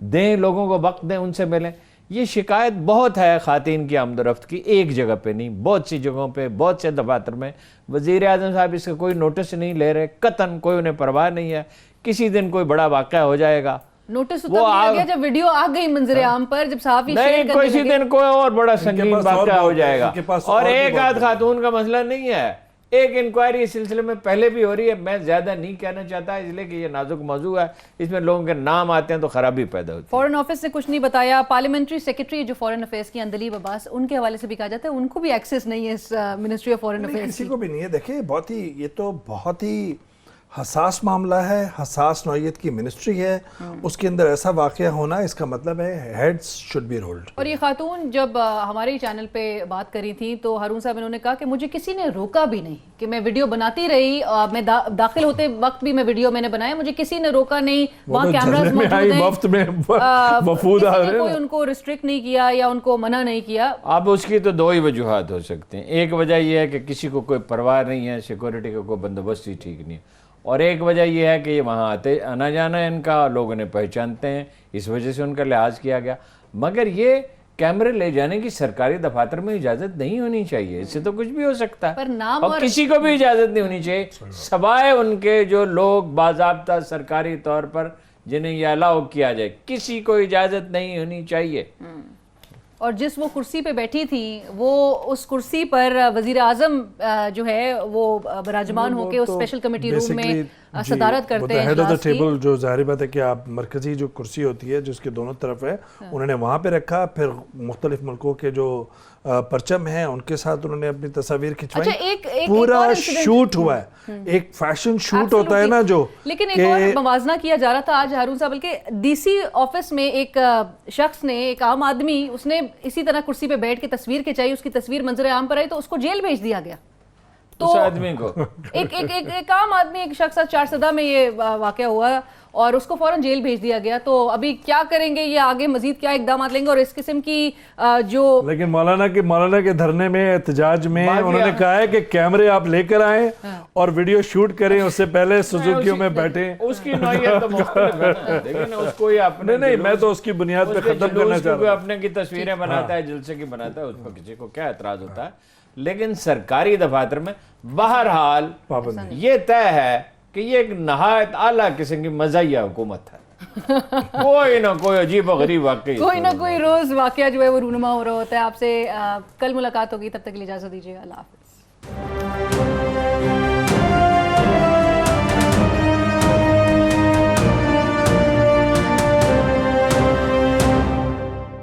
دیں لوگوں کو وقت دیں, ان سے ملیں. یہ شکایت بہت ہے خواتین کی آمد و رفت کی, ایک جگہ پہ نہیں, بہت سی جگہوں پہ, بہت سے دفاتر میں. وزیر اعظم صاحب اس کا کوئی نوٹس نہیں لے رہے, قطعاً کوئی انہیں پرواہ نہیں ہے. کسی دن کوئی بڑا واقعہ ہو جائے گا, نوٹس تو تب لیا گیا جب ویڈیو آ گئی منظر عام پر, جب صحافی شیئر کرنے کسی دن کوئی اور بڑا سنگین واقعہ ہو جائے گا. اور ایک آدھ خاتون کا مسئلہ نہیں ہے, ایک انکوائری اس سلسلے میں پہلے بھی ہو رہی ہے. میں زیادہ نہیں کہنا چاہتا اس لیے کہ یہ نازک موضوع ہے, اس میں لوگوں کے نام آتے ہیں تو خرابی پیدا ہوتی ہے. فورن آفس نے کچھ نہیں بتایا. پارلیمنٹری سیکرٹری جو فورن افیئرس کی اندلیب عباس, ان کے حوالے سے بھی کہا جاتا ہے ان کو بھی ایکسیس نہیں ہے اس منسٹری آف فورن افیئرس. کسی کو بھی نہیں ہے. دیکھیں یہ تو بہت ہی حساس معاملہ ہے, حساس نوعیت کی منسٹری ہے, اس کے اندر ایسا واقعہ ہونا اس کا مطلب ہے ہیڈز شوڈ بی رولڈ. اور یہ خاتون جب ہمارے چینل پہ بات کری تھی تو ہارون صاحب انہوں نے کہا کہ مجھے کسی نے روکا بھی نہیں, کہ میں ویڈیو بناتی رہی, میں داخل ہوتے وقت بھی میں ویڈیو میں نے بنایا, مجھے کسی نے روکا نہیں. وہاں کیمراز موجود ہیں, کوئی ان کو ریسٹرکٹ نہیں کیا یا ان کو منع نہیں کیا. اب اس کی تو دو ہی وجوہات ہو سکتے ہیں. ایک وجہ یہ ہے کہ کسی کو کوئی پرواہ نہیں ہے, سیکورٹی کا کوئی بندوبست ہی ٹھیک نہیں ہے. اور ایک وجہ یہ ہے کہ یہ وہاں آنا جانا ان کا, لوگ انہیں پہچانتے ہیں, اس وجہ سے ان کا لحاظ کیا گیا. مگر یہ کیمرے لے جانے کی سرکاری دفاتر میں اجازت نہیں ہونی چاہیے, اس سے تو کچھ بھی ہو سکتا ہے. اور کسی کو بھی اجازت نہیں ہونی چاہیے سوائے ان کے جو لوگ باضابطہ سرکاری طور پر جنہیں یہ الاؤ کیا جائے, کسی کو اجازت نہیں ہونی چاہیے. اور جس وہ کرسی پہ بیٹھی تھی, وہ اس کرسی پر وزیر اعظم جو ہے وہ براجمان ہو کے اس اسپیشل کمیٹی روم میں صدارت کرتے ہیں. ہیڈ آف دا ٹیبل جو ظاہر بات ہے کہ آپ مرکزی جو کرسی ہوتی ہے جس کے دونوں طرف ہے, انہوں نے وہاں پہ رکھا. پھر مختلف ملکوں کے جو پرچم ہیں ان کے ساتھ انہوں نے اپنی تصاویر کھنچوائی. پورا شوٹ ہوا ہے, ایک فیشن شوٹ ہوتا ہے نا جو. لیکن ایک اور موازنہ کیا جا رہا تھا آج ہارون صاحب, بلکہ ڈی سی آفس میں ایک شخص نے, ایک عام آدمی, اس نے اسی طرح کرسی پہ بیٹھ کے تصویر کھنچائی, اس کی تصویر منظر عام پر آئی تو اس کو جیل بھیج دیا گیا. اس آدمی کو ایک عام آدمی, ایک شخص چارسدہ میں یہ واقعہ ہوا اور اس کو فوراً جیل بھیج دیا گیا. تو ابھی کیا کریں گے یہ, آگے مزید کیا اقدامات لیں گے؟ اور اس قسم کی جو لیکن مولانا کے دھرنے میں, احتجاج میں انہوں نے کہا ہے کہ کیمرے آپ لے کر آئیں اور ویڈیو شوٹ کریں, اس سے پہلے سوزوکیوں میں بیٹھیں. اس کی نوعیت تو مختلف ہے, لیکن اس کو ہی اپنے نہیں, میں تو اس کی بنیاد پہ ختم کرنا چاہ رہا ہوں. اپنے کی تصویریں بناتا ہے, جلسے کی بناتا ہے, اس پر کسی کو کیا اعتراض ہوتا ہے. لیکن سرکاری دفاتر میں بہرحال یہ طے ہے کہ یہ ایک نہایت اعلیٰ قسم کی مزاحیہ حکومت ہے. کوئی نہ کوئی عجیب و غریب واقعی, کوئی نہ کوئی روز واقعہ جو ہے وہ رونما ہو رہا ہوتا ہے. آپ سے کل ملاقات ہوگی, تب تک کے لیے اجازت دیجیے. اللہ حافظ.